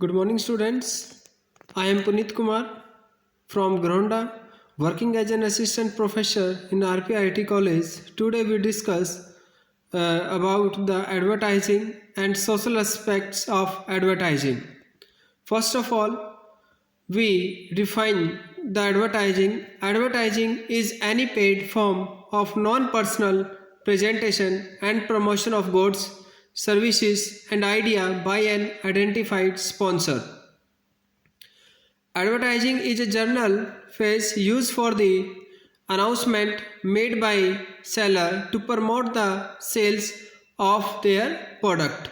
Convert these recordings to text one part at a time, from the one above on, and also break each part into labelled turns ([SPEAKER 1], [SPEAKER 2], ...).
[SPEAKER 1] Good morning, students. I am Puneet Kumar from Gronda, working as an assistant professor in RPIIT college. Today we discuss about the advertising and social aspects of advertising. First of all, we define the advertising. Advertising is any paid form of non-personal presentation and promotion of goods, services, and idea by an identified sponsor. Advertising is a journal phrase used for the announcement made by seller to promote the sales of their product.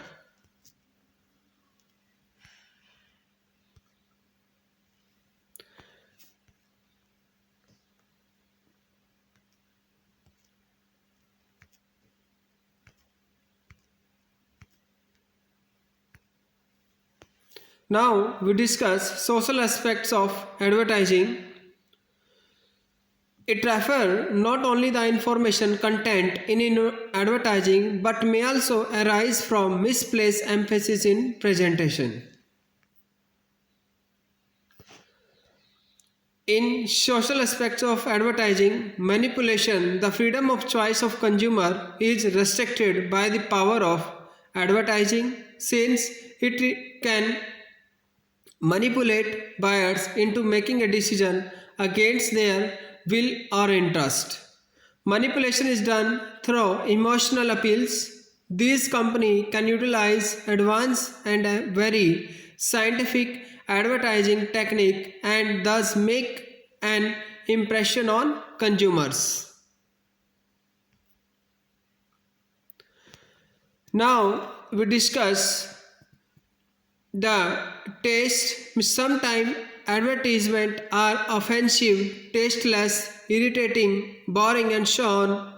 [SPEAKER 1] Now we discuss social aspects of advertising. It refers not only the information content in advertising but may also arise from misplaced emphasis in presentation. In social aspects of advertising manipulation, the freedom of choice of consumer is restricted by the power of advertising since it can manipulate buyers into making a decision against their will or interest. Manipulation is done through emotional appeals. These companies can utilize advanced and a very scientific advertising technique and thus make an impression on consumers. Now we discuss the taste. Sometimes advertisements are offensive, tasteless, irritating, boring, and so on.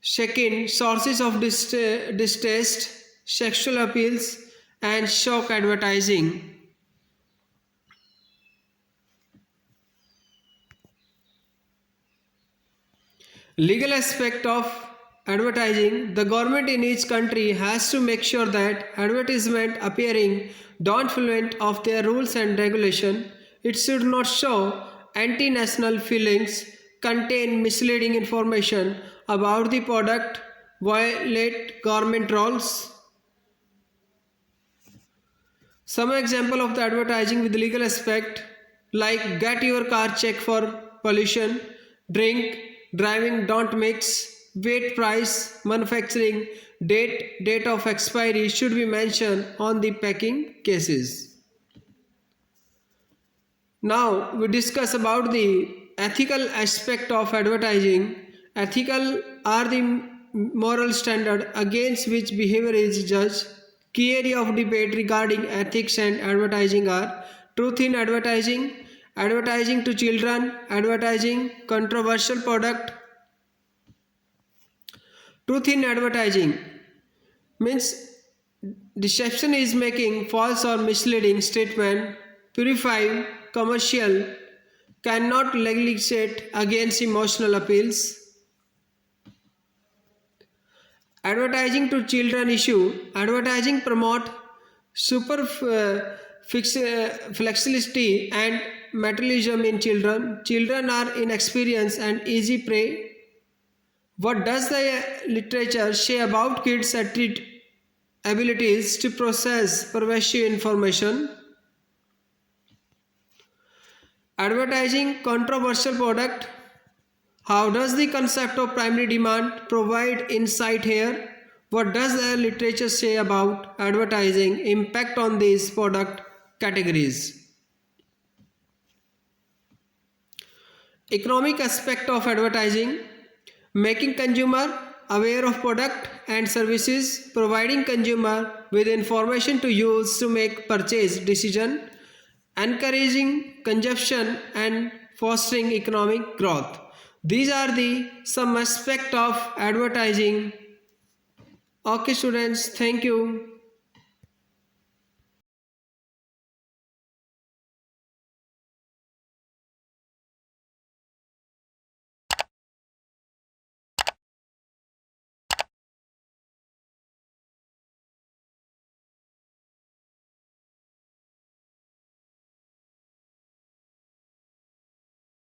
[SPEAKER 1] Second, sources of distaste, sexual appeals, and shock advertising. Legal aspect of advertising. The government in each country has to make sure that advertisement appearing don't violate of their rules and regulation. It should not show anti-national feelings, contain misleading information about the product, violate government rules. Some example of the advertising with legal aspect like get your car checked for pollution, drink, driving don't mix, weight, price, manufacturing, date of expiry should be mentioned on the packing cases. Now we discuss about the ethical aspect of advertising. Ethical are the moral standard against which behavior is judged. Key area of debate regarding ethics and advertising are truth in advertising, advertising to children, advertising, controversial product. Truth in advertising means deception is making false or misleading statement. Purified, commercial, cannot legislate against emotional appeals. Advertising to children issue. Advertising promote flexibility and materialism in children. Children are inexperienced and easy prey. What does the literature say about kids' abilities to process pervasive information? Advertising controversial product. How does the concept of primary demand provide insight here? What does the literature say about advertising impact on these product categories? Economic aspect of advertising. Making consumer aware of product and services, providing consumer with information to use to make purchase decision, encouraging consumption and fostering economic growth. These are the some aspect of advertising. Okay students, thank you.